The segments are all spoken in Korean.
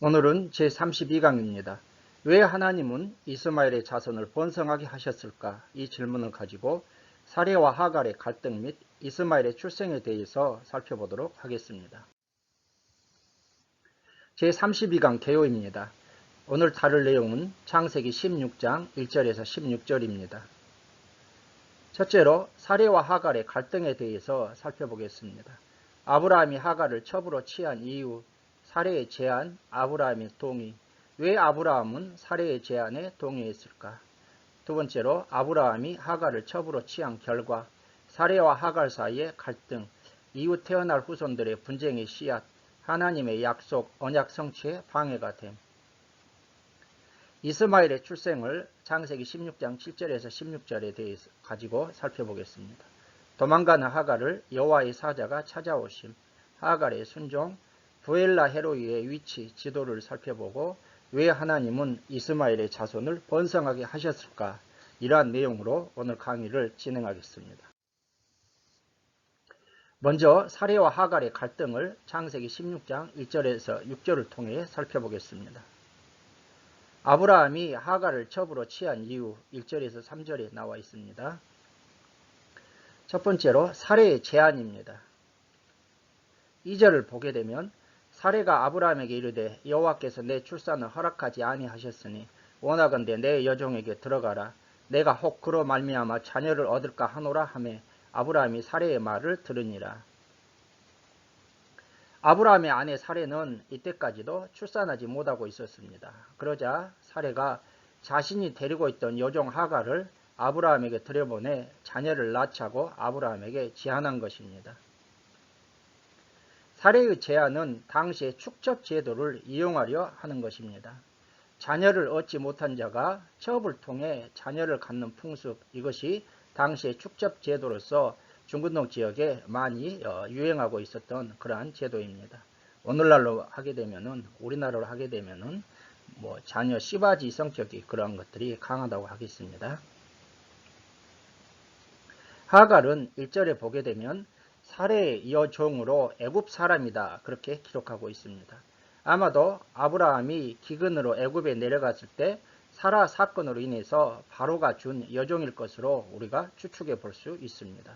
오늘은 제32강입니다. 왜 하나님은 이스마엘의 자손을 번성하게 하셨을까? 이 질문을 가지고 사레와 하갈의 갈등 및 이스마엘의 출생에 대해서 살펴보도록 하겠습니다. 제32강 개요입니다. 오늘 다룰 내용은 창세기 16장 1절에서 16절입니다. 첫째로 사레와 하갈의 갈등에 대해서 살펴보겠습니다. 아브라함이 하갈을 첩으로 취한 이유, 사레의 제안, 아브라함의 동의. 왜 아브라함은 사레의 제안에 동의했을까? 두 번째로 아브라함이 하갈을 첩으로 취한 결과, 사레와 하갈 사이의 갈등, 이후 태어날 후손들의 분쟁의 씨앗, 하나님의 약속, 언약 성취에 방해가 됨. 이스마엘의 출생을 창세기 16장 7절에서 16절에 대해서 가지고 살펴보겠습니다. 도망가는 하갈을 여호와의 사자가 찾아오심, 하갈의 순종, 부엘라 헤로이의 위치, 지도를 살펴보고 왜 하나님은 이스마엘의 자손을 번성하게 하셨을까? 이러한 내용으로 오늘 강의를 진행하겠습니다. 먼저 사레와 하갈의 갈등을 창세기 16장 1절에서 6절을 통해 살펴보겠습니다. 아브라함이 하갈을 첩으로 취한 이유 1절에서 3절에 나와 있습니다. 첫 번째로 사레의 제안입니다. 2절을 보게 되면 사레가 아브라함에게 이르되 여호와께서 내 출산을 허락하지 아니하셨으니 원하건대 내 여종에게 들어가라. 내가 혹 그로 말미암아 자녀를 얻을까 하노라 하매 아브라함이 사레의 말을 들으니라. 아브라함의 아내 사레는 이때까지도 출산하지 못하고 있었습니다. 그러자 사레가 자신이 데리고 있던 여종 하갈을 아브라함에게 들여보내 자녀를 낳자고 아브라함에게 제안한 것입니다. 사레의 제안은 당시의 축첩 제도를 이용하려 하는 것입니다. 자녀를 얻지 못한 자가 첩을 통해 자녀를 갖는 풍습, 이것이 당시의 축첩 제도로서 중근동 지역에 많이 유행하고 있었던 그러한 제도입니다. 오늘날로 하게 되면은, 우리나라로 하게 되면은 자녀 씨바지 성격이 그러한 것들이 강하다고 하겠습니다. 하갈은 1절에 보게 되면 사레의 여종으로 애굽 사람이다, 그렇게 기록하고 있습니다. 아마도 아브라함이 기근으로 애굽에 내려갔을 때 사라 사건으로 인해서 바로가 준 여종일 것으로 우리가 추측해 볼 수 있습니다.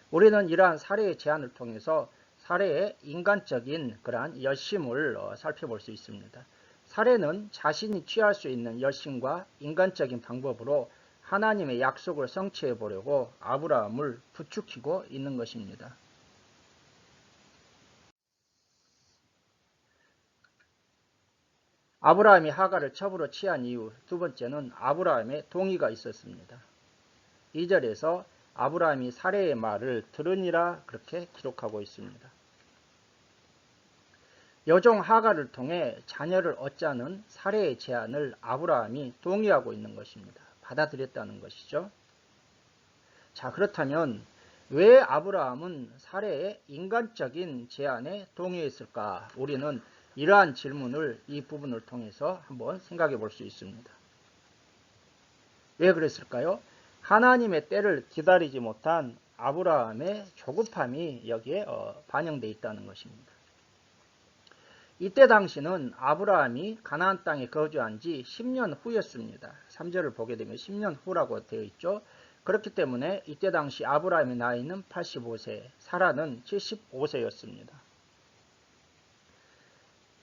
우리는 이러한 사레의 제안을 통해서 사레의 인간적인 그러한 열심을 살펴볼 수 있습니다. 사레는 자신이 취할 수 있는 열심과 인간적인 방법으로 하나님의 약속을 성취해 보려고 아브라함을 부추기고 있는 것입니다. 아브라함이 하갈을 첩으로 취한 이유, 두 번째는 아브라함의 동의가 있었습니다. 2절에서 아브라함이 사레의 말을 들으니라, 그렇게 기록하고 있습니다. 여종 하갈을 통해 자녀를 얻자는 사레의 제안을 아브라함이 동의하고 있는 것입니다. 받아들였다는 것이죠. 자, 그렇다면 왜 아브라함은 사레의 인간적인 제안에 동의했을까? 우리는 이러한 질문을 이 부분을 통해서 한번 생각해 볼 수 있습니다. 왜 그랬을까요? 하나님의 때를 기다리지 못한 아브라함의 조급함이 여기에 반영되어 있다는 것입니다. 이때 당시는 아브라함이 가나안 땅에 거주한 지 10년 후였습니다. 3절을 보게 되면 10년 후라고 되어 있죠. 그렇기 때문에 이때 당시 아브라함의 나이는 85세, 사라는 75세였습니다.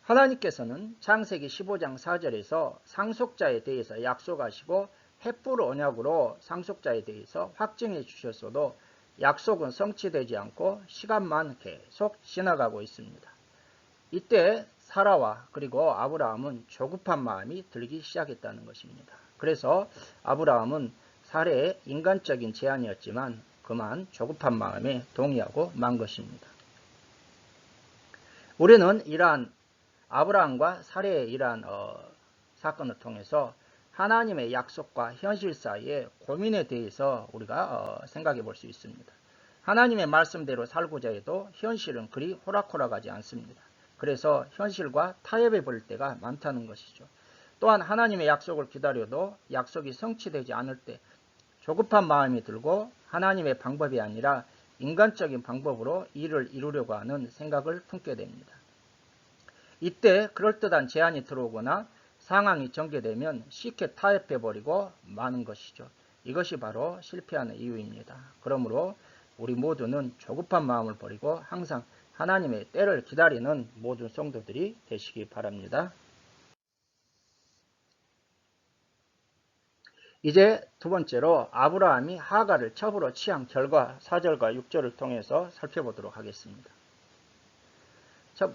하나님께서는 창세기 15장 4절에서 상속자에 대해서 약속하시고 횃불 언약으로 상속자에 대해서 확증해 주셨어도 약속은 성취되지 않고 시간만 계속 지나가고 있습니다. 이때 사라와 그리고 아브라함은 조급한 마음이 들기 시작했다는 것입니다. 그래서 아브라함은 사레의 인간적인 제안이었지만 그만 조급한 마음에 동의하고 만 것입니다. 우리는 이러한 아브라함과 사레의 이러한 사건을 통해서 하나님의 약속과 현실 사이의 고민에 대해서 우리가 생각해 볼 수 있습니다. 하나님의 말씀대로 살고자 해도 현실은 그리 호락호락하지 않습니다. 그래서 현실과 타협해 볼 때가 많다는 것이죠. 또한 하나님의 약속을 기다려도 약속이 성취되지 않을 때 조급한 마음이 들고 하나님의 방법이 아니라 인간적인 방법으로 일을 이루려고 하는 생각을 품게 됩니다. 이때 그럴듯한 제안이 들어오거나 상황이 전개되면 쉽게 타협해버리고 마는 것이죠. 이것이 바로 실패하는 이유입니다. 그러므로 우리 모두는 조급한 마음을 버리고 항상 하나님의 때를 기다리는 모든 성도들이 되시기 바랍니다. 이제 두 번째로 아브라함이 하갈을 첩으로 취한 결과 4절과 6절을 통해서 살펴보도록 하겠습니다.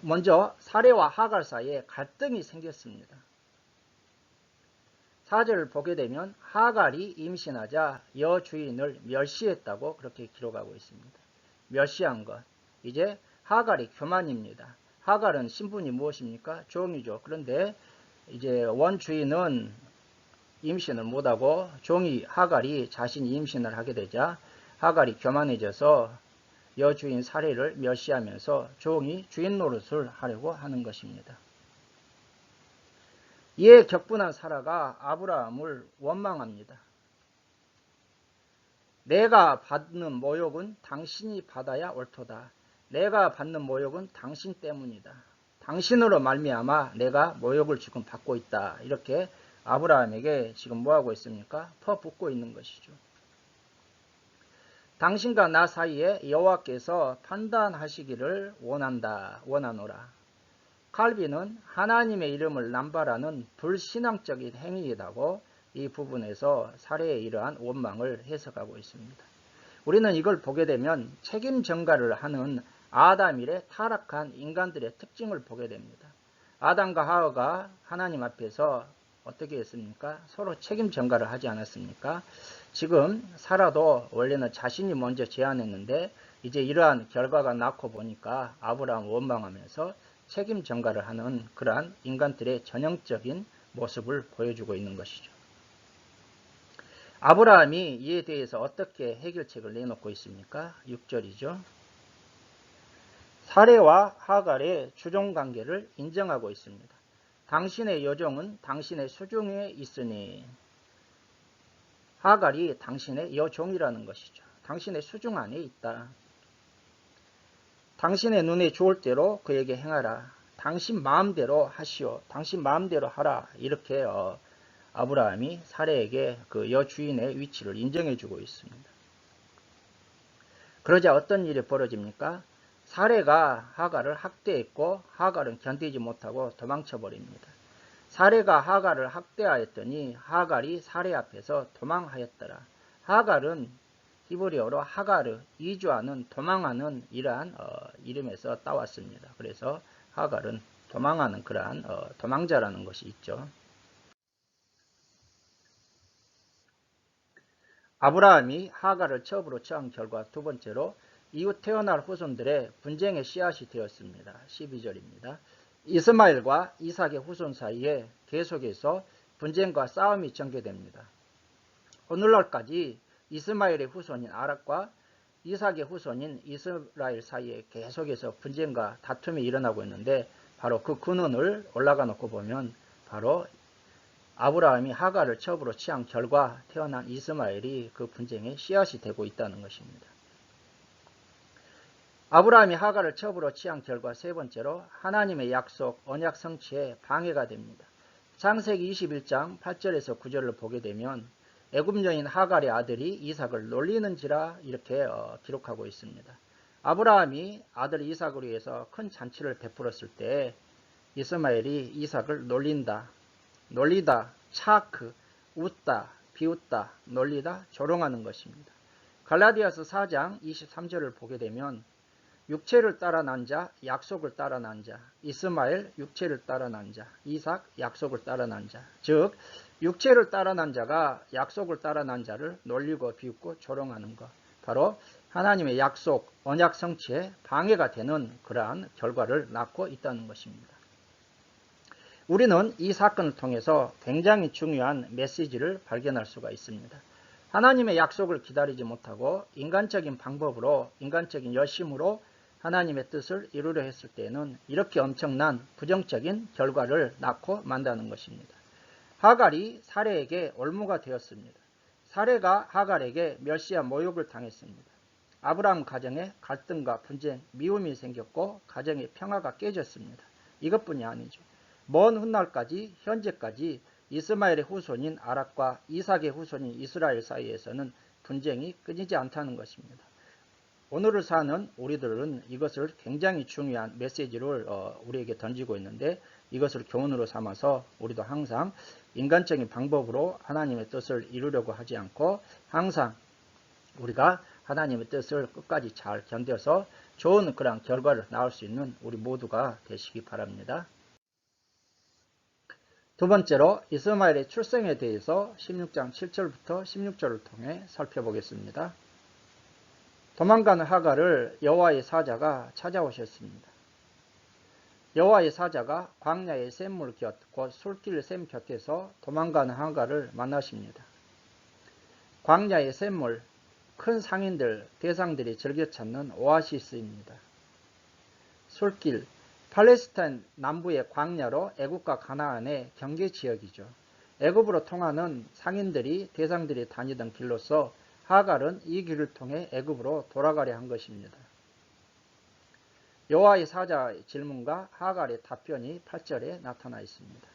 먼저 사레와 하갈 사이에 갈등이 생겼습니다. 4절을 보게 되면 하갈이 임신하자 여주인을 멸시했다고 그렇게 기록하고 있습니다. 멸시한 것. 이제 하갈이 교만입니다. 하갈은 신분이 무엇입니까? 종이죠. 그런데 이제 원주인은 임신을 못하고 종이 하갈이 자신이 임신을 하게 되자 하갈이 교만해져서 여주인 사레를 멸시하면서 종이 주인 노릇을 하려고 하는 것입니다. 이에 격분한 사라가 아브라함을 원망합니다. 내가 받는 모욕은 당신이 받아야 옳도다. 내가 받는 모욕은 당신 때문이다. 당신으로 말미암아 내가 모욕을 지금 받고 있다. 이렇게 아브라함에게 지금 뭐하고 있습니까? 퍼붓고 있는 것이죠. 당신과 나 사이에 여호와께서 판단하시기를 원하노라. 칼빈은 하나님의 이름을 남발하는 불신앙적인 행위이라고 이 부분에서 사례의 이러한 원망을 해석하고 있습니다. 우리는 이걸 보게 되면 책임 전가를 하는 아담 이래 타락한 인간들의 특징을 보게 됩니다. 아담과 하와가 하나님 앞에서 어떻게 했습니까? 서로 책임 전가를 하지 않았습니까? 지금 사라도 원래는 자신이 먼저 제안했는데 이제 이러한 결과가 낳고 보니까 아브라함을 원망하면서 책임 전가를 하는 그러한 인간들의 전형적인 모습을 보여주고 있는 것이죠. 아브라함이 이에 대해서 어떻게 해결책을 내놓고 있습니까? 6절이죠. 사레와 하갈의 주종관계를 인정하고 있습니다. 당신의 여종은 당신의 수중에 있으니 하갈이 당신의 여종이라는 것이죠. 당신의 수중 안에 있다. 당신의 눈에 좋을 대로 그에게 행하라. 당신 마음대로 하시오. 당신 마음대로 하라. 이렇게 아브라함이 사레에게 그 여주인의 위치를 인정해주고 있습니다. 그러자 어떤 일이 벌어집니까? 사레가 하갈을 학대했고 하갈은 견디지 못하고 도망쳐버립니다. 사레가 하갈을 학대하였더니 하갈이 사레 앞에서 도망하였더라. 하갈은 히브리어로 하가르, 이주하는, 도망하는 이러한 이름에서 따왔습니다. 그래서 하갈은 도망하는 그러한 도망자라는 것이 있죠. 아브라함이 하갈을 첩으로 취한 결과 두 번째로 이후 태어날 후손들의 분쟁의 씨앗이 되었습니다. 12절입니다. 이스마엘과 이삭의 후손 사이에 계속해서 분쟁과 싸움이 전개됩니다. 오늘날까지 이스마엘의 후손인 아락과 이삭의 후손인 이스라엘 사이에 계속해서 분쟁과 다툼이 일어나고 있는데 바로 그 근원을 올라가 놓고 보면 바로 아브라함이 하갈을 첩으로 취한 결과 태어난 이스마엘이 그 분쟁의 씨앗이 되고 있다는 것입니다. 아브라함이 하갈을 첩으로 취한 결과 세 번째로 하나님의 약속, 언약 성취에 방해가 됩니다. 창세기 21장 8절에서 9절을 보게 되면 애굽 여인 하갈의 아들이 이삭을 놀리는지라 이렇게 기록하고 있습니다. 아브라함이 아들 이삭을 위해서 큰 잔치를 베풀었을 때 이스마엘이 이삭을 놀리다, 차크, 웃다, 비웃다, 놀리다, 조롱하는 것입니다. 갈라디아서 4장 23절을 보게 되면 육체를 따라 난 자, 약속을 따라 난 자, 이스마엘 육체를 따라 난 자, 이삭 약속을 따라 난 자. 즉 육체를 따라 난 자가 약속을 따라 난 자를 놀리고 비웃고 조롱하는 것. 바로 하나님의 약속, 언약 성취에 방해가 되는 그러한 결과를 낳고 있다는 것입니다. 우리는 이 사건을 통해서 굉장히 중요한 메시지를 발견할 수가 있습니다. 하나님의 약속을 기다리지 못하고 인간적인 방법으로, 인간적인 열심으로 하나님의 뜻을 이루려 했을 때는 이렇게 엄청난 부정적인 결과를 낳고 만다는 것입니다. 하갈이 사레에게 올무가 되었습니다. 사레가 하갈에게 멸시와 모욕을 당했습니다. 아브라함 가정에 갈등과 분쟁, 미움이 생겼고 가정의 평화가 깨졌습니다. 이것뿐이 아니죠. 먼 훗날까지 현재까지 이스마엘의 후손인 아락과 이삭의 후손인 이스라엘 사이에서는 분쟁이 끊이지 않다는 것입니다. 오늘을 사는 우리들은 이것을 굉장히 중요한 메시지를 우리에게 던지고 있는데, 이것을 교훈으로 삼아서 우리도 항상 인간적인 방법으로 하나님의 뜻을 이루려고 하지 않고 항상 우리가 하나님의 뜻을 끝까지 잘 견뎌서 좋은 그런 결과를 낳을 수 있는 우리 모두가 되시기 바랍니다. 두 번째로 이스마엘의 출생에 대해서 16장 7절부터 16절을 통해 살펴보겠습니다. 도망가는 하갈을 여호와의 사자가 찾아오셨습니다. 여호와의 사자가 광야의 샘물 곁, 곧 술길 샘 곁에서 도망가는 하갈을 만나십니다. 광야의 샘물, 큰 상인들, 대상들이 즐겨 찾는 오아시스입니다. 술길, 팔레스타인 남부의 광야로 애굽과 가나안의 경계 지역이죠. 애굽으로 통하는 상인들이, 대상들이 다니던 길로서 하갈은 이 길을 통해 애굽으로 돌아가려 한 것입니다. 여호와의 사자의 질문과 하갈의 답변이 8절에 나타나 있습니다.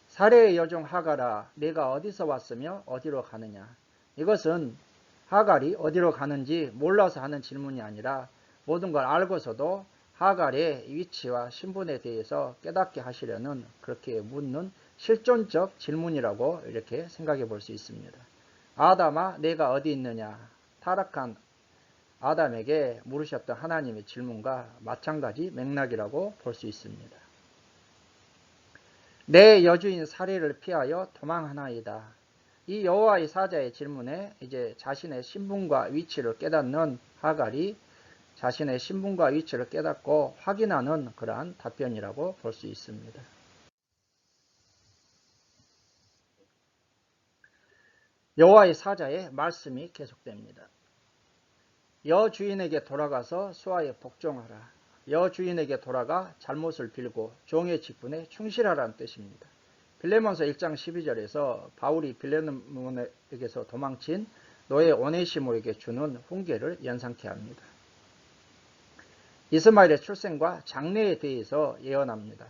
사레의 여종 하갈아, 내가 어디서 왔으며 어디로 가느냐? 이것은 하갈이 어디로 가는지 몰라서 하는 질문이 아니라 모든 걸 알고서도 하갈의 위치와 신분에 대해서 깨닫게 하시려는, 그렇게 묻는 실존적 질문이라고 이렇게 생각해 볼 수 있습니다. 아담아, 내가 어디 있느냐? 타락한 아담에게 물으셨던 하나님의 질문과 마찬가지 맥락이라고 볼 수 있습니다. 내 여주인 사레를 피하여 도망하나이다. 이 여호와의 사자의 질문에 이제 자신의 신분과 위치를 깨닫는 하갈이 자신의 신분과 위치를 깨닫고 확인하는 그러한 답변이라고 볼 수 있습니다. 여호와의 사자의 말씀이 계속됩니다. 여주인에게 돌아가서 수하에 복종하라. 여주인에게 돌아가 잘못을 빌고 종의 직분에 충실하라는 뜻입니다. 빌레몬서 1장 12절에서 바울이 빌레몬에게서 도망친 노예 오네시모에게 주는 훈계를 연상케 합니다. 이스마엘의 출생과 장래에 대해서 예언합니다.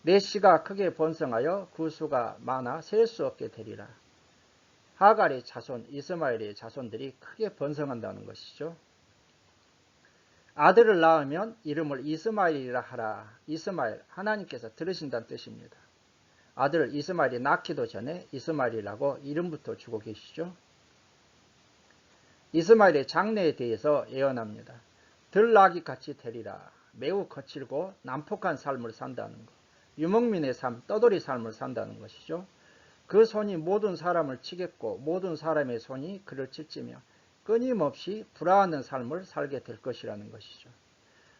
내 씨가 크게 번성하여 그 수가 많아 셀 수 없게 되리라. 하갈의 자손, 이스마엘의 자손들이 크게 번성한다는 것이죠. 아들을 낳으면 이름을 이스마엘이라 하라. 이스마엘, 하나님께서 들으신다는 뜻입니다. 아들을 이스마엘이 낳기도 전에 이스마엘이라고 이름부터 주고 계시죠. 이스마엘의 장래에 대해서 예언합니다. 들나귀 같이 되리라. 매우 거칠고 난폭한 삶을 산다는 것. 유목민의 삶, 떠돌이 삶을 산다는 것이죠. 그 손이 모든 사람을 치겠고 모든 사람의 손이 그를 칠지며 끊임없이 불화하는 삶을 살게 될 것이라는 것이죠.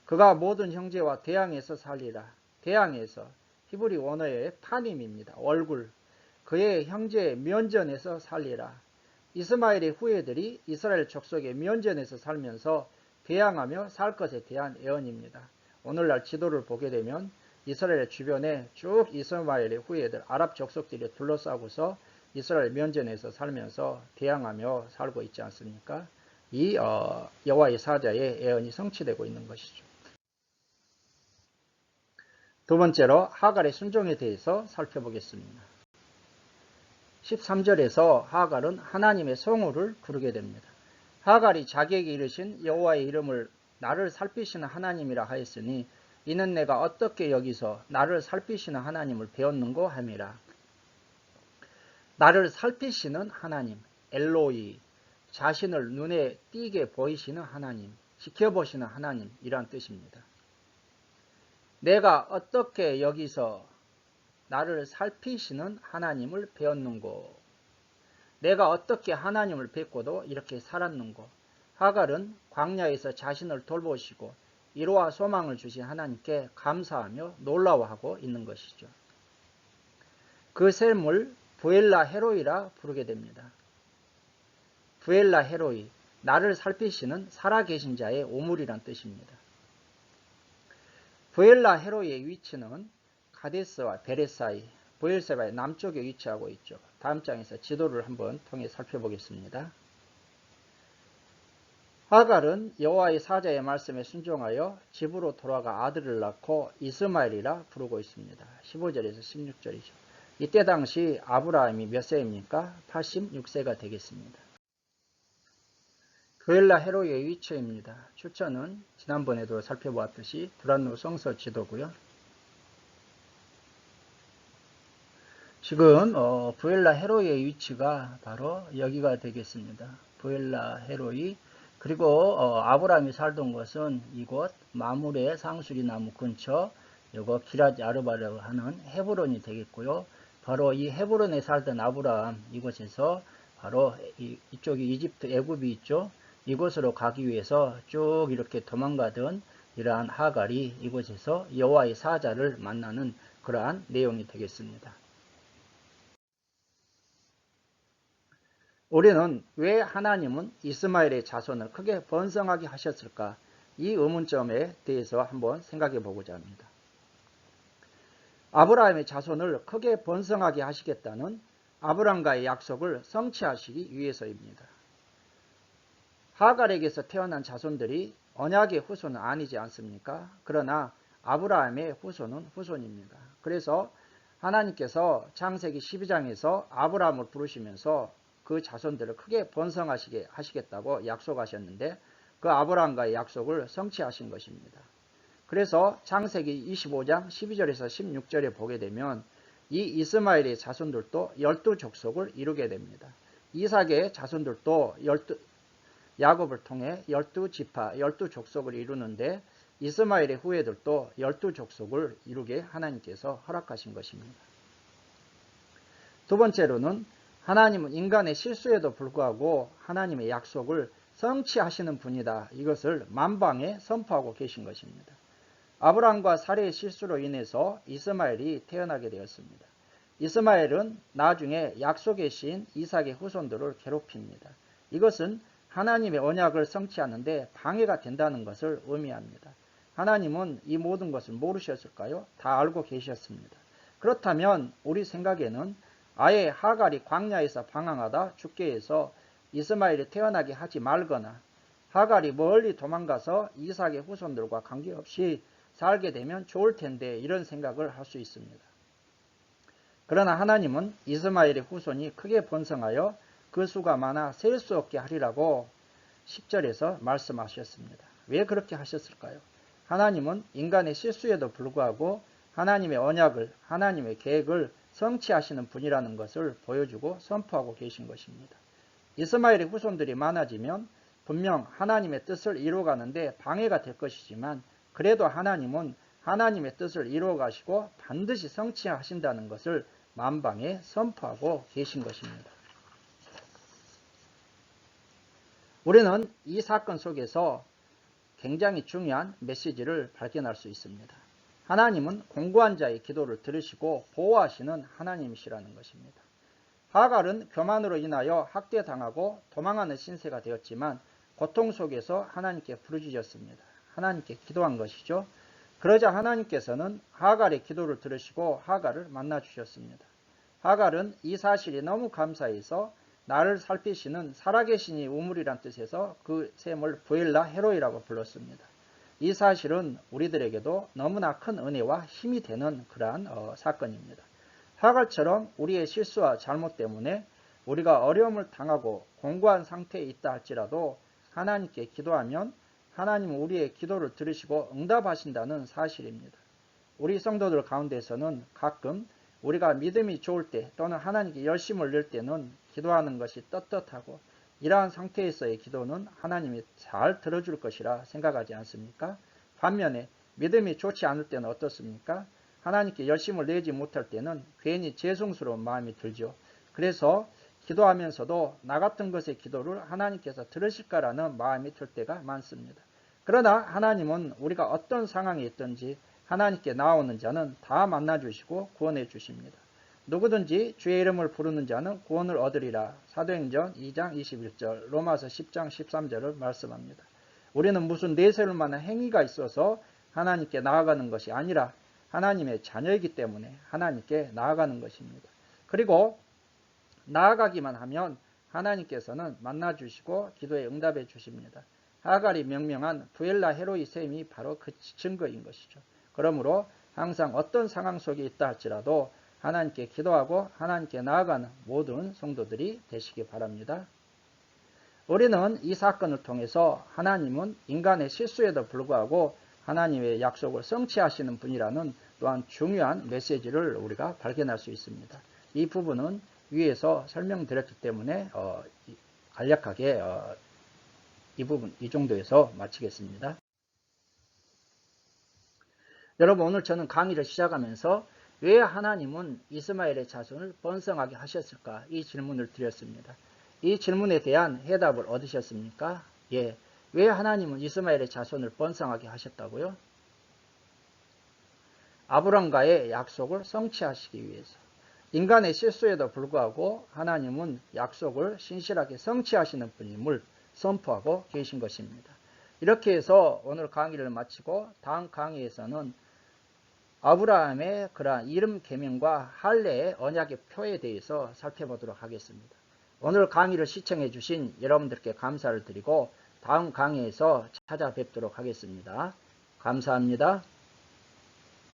그가 모든 형제와 대항해서 살리라. 대항해서, 히브리 원어의 파님입니다. 얼굴. 그의 형제의 면전에서 살리라. 이스마엘의 후예들이 이스라엘 족속의 면전에서 살면서 대항하며 살 것에 대한 예언입니다. 오늘날 지도를 보게 되면 이스라엘 주변에 쭉 이스마엘의 후예들, 아랍 족속들이 둘러싸고서 이스라엘 면전에서 살면서 대항하며 살고 있지 않습니까? 이 여호와의 사자의 예언이 성취되고 있는 것이죠. 두 번째로 하갈의 순종에 대해서 살펴보겠습니다. 13절에서 하갈은 하나님의 성호를 부르게 됩니다. 하갈이 자기에게 이르신 여호와의 이름을 나를 살피시는 하나님이라 하였으니 이는 내가 어떻게 여기서 나를 살피시는 하나님을 배웠는고 함이라. 나를 살피시는 하나님, 엘로이, 자신을 눈에 띄게 보이시는 하나님, 지켜보시는 하나님이란 뜻입니다. 내가 어떻게 여기서 나를 살피시는 하나님을 배웠는고, 내가 어떻게 하나님을 뵙고도 이렇게 살았는고. 하갈은 광야에서 자신을 돌보시고 위로와 소망을 주신 하나님께 감사하며 놀라워하고 있는 것이죠. 그 샘을 부엘라 헤로이라 부르게 됩니다. 부엘라 헤로이, 나를 살피시는 살아계신 자의 오물이란 뜻입니다. 부엘라 헤로이의 위치는 가데스와 베레 사이, 부엘세바의 남쪽에 위치하고 있죠. 다음 장에서 지도를 한번 통해 살펴보겠습니다. 하갈은 여호와의 사자의 말씀에 순종하여 집으로 돌아가 아들을 낳고 이스마엘이라 부르고 있습니다. 15절에서 16절이죠. 이때 당시 아브라함이 몇 세입니까? 86세가 되겠습니다. 브엘라 헤로이의 위치입니다. 출처는 지난번에도 살펴보았듯이 두란노 성서 지도고요. 지금 브엘라 헤로이의 위치가 바로 여기가 되겠습니다. 브엘라 헤로이. 그리고 아브라함이 살던 곳은 이곳 마므레 상수리 나무 근처 요거 기랏 아르바라고 하는 헤브론이 되겠고요. 바로 이 헤브론에 살던 아브라함 이곳에서 바로 이쪽이 이집트 애굽이 있죠. 이곳으로 가기 위해서 쭉 이렇게 도망가던 이러한 하갈이 이곳에서 여호와의 사자를 만나는 그러한 내용이 되겠습니다. 우리는 왜 하나님은 이스마엘의 자손을 크게 번성하게 하셨을까? 이 의문점에 대해서 한번 생각해 보고자 합니다. 아브라함의 자손을 크게 번성하게 하시겠다는 아브라함과의 약속을 성취하시기 위해서입니다. 하갈에게서 태어난 자손들이 언약의 후손은 아니지 않습니까? 그러나 아브라함의 후손은 후손입니다. 그래서 하나님께서 창세기 12장에서 아브라함을 부르시면서 그 자손들을 크게 번성하시게 하시겠다고 약속하셨는데 그 아브라함과의 약속을 성취하신 것입니다. 그래서 창세기 25장 12절에서 16절에 보게 되면 이 이스마엘의 자손들도 12족속을 이루게 됩니다. 이삭의 자손들도 야곱을 통해 12지파, 12족속을 이루는데 이스마엘의 후예들도 12족속을 이루게 하나님께서 허락하신 것입니다. 두 번째로는 하나님은 인간의 실수에도 불구하고 하나님의 약속을 성취하시는 분이다. 이것을 만방에 선포하고 계신 것입니다. 아브라함과 사레의 실수로 인해서 이스마엘이 태어나게 되었습니다. 이스마엘은 나중에 약속의 시인 이삭의 후손들을 괴롭힙니다. 이것은 하나님의 언약을 성취하는데 방해가 된다는 것을 의미합니다. 하나님은 이 모든 것을 모르셨을까요? 다 알고 계셨습니다. 그렇다면 우리 생각에는 아예 하갈이 광야에서 방황하다 죽게 해서 이스마엘이 태어나게 하지 말거나 하갈이 멀리 도망가서 이삭의 후손들과 관계없이 살게 되면 좋을 텐데 이런 생각을 할 수 있습니다. 그러나 하나님은 이스마엘의 후손이 크게 번성하여 그 수가 많아 셀 수 없게 하리라고 10절에서 말씀하셨습니다. 왜 그렇게 하셨을까요? 하나님은 인간의 실수에도 불구하고 하나님의 언약을, 하나님의 계획을 성취하시는 분이라는 것을 보여주고 선포하고 계신 것입니다. 이스마엘의 후손들이 많아지면 분명 하나님의 뜻을 이루어가는데 방해가 될 것이지만 그래도 하나님은 하나님의 뜻을 이루어가시고 반드시 성취하신다는 것을 만방에 선포하고 계신 것입니다. 우리는 이 사건 속에서 굉장히 중요한 메시지를 발견할 수 있습니다. 하나님은 공고한 자의 기도를 들으시고 보호하시는 하나님이시라는 것입니다. 하갈은 교만으로 인하여 학대당하고 도망하는 신세가 되었지만 고통 속에서 하나님께 부르짖었습니다. 하나님께 기도한 것이죠. 그러자 하나님께서는 하갈의 기도를 들으시고 하갈을 만나주셨습니다. 하갈은 이 사실이 너무 감사해서 나를 살피시는 살아계신 이 우물이란 뜻에서 그 샘을 브엘라 헤로이라고 불렀습니다. 이 사실은 우리들에게도 너무나 큰 은혜와 힘이 되는 그러한 사건입니다. 하갈처럼 우리의 실수와 잘못 때문에 우리가 어려움을 당하고 공고한 상태에 있다 할지라도 하나님께 기도하면 하나님은 우리의 기도를 들으시고 응답하신다는 사실입니다. 우리 성도들 가운데서는 가끔 우리가 믿음이 좋을 때 또는 하나님께 열심을 낼 때는 기도하는 것이 떳떳하고 이러한 상태에서의 기도는 하나님이 잘 들어줄 것이라 생각하지 않습니까? 반면에 믿음이 좋지 않을 때는 어떻습니까? 하나님께 열심을 내지 못할 때는 괜히 죄송스러운 마음이 들죠. 그래서 기도하면서도 나 같은 것의 기도를 하나님께서 들으실까라는 마음이 들 때가 많습니다. 그러나 하나님은 우리가 어떤 상황에 있든지 하나님께 나오는 자는 다 만나주시고 구원해 주십니다. 누구든지 주의 이름을 부르는 자는 구원을 얻으리라. 사도행전 2장 21절, 로마서 10장 13절을 말씀합니다. 우리는 무슨 내세울 만한 행위가 있어서 하나님께 나아가는 것이 아니라 하나님의 자녀이기 때문에 하나님께 나아가는 것입니다. 그리고 나아가기만 하면 하나님께서는 만나주시고 기도에 응답해 주십니다. 하갈이 명명한 부엘라 헤로이 셈이 바로 그 증거인 것이죠. 그러므로 항상 어떤 상황 속에 있다 할지라도 하나님께 기도하고 하나님께 나아가는 모든 성도들이 되시기 바랍니다. 우리는 이 사건을 통해서 하나님은 인간의 실수에도 불구하고 하나님의 약속을 성취하시는 분이라는 또한 중요한 메시지를 우리가 발견할 수 있습니다. 이 부분은 위에서 설명드렸기 때문에 간략하게 이 부분 이 정도에서 마치겠습니다. 여러분, 오늘 저는 강의를 시작하면서 왜 하나님은 이스마엘의 자손을 번성하게 하셨을까? 이 질문을 드렸습니다. 이 질문에 대한 해답을 얻으셨습니까? 예. 왜 하나님은 이스마엘의 자손을 번성하게 하셨다고요? 아브람과의 약속을 성취하시기 위해서. 인간의 실수에도 불구하고 하나님은 약속을 신실하게 성취하시는 분임을 선포하고 계신 것입니다. 이렇게 해서 오늘 강의를 마치고 다음 강의에서는 아브라함의 그러한 이름 계명과 할례의 언약의 표에 대해서 살펴보도록 하겠습니다. 오늘 강의를 시청해 주신 여러분들께 감사를 드리고 다음 강의에서 찾아뵙도록 하겠습니다. 감사합니다.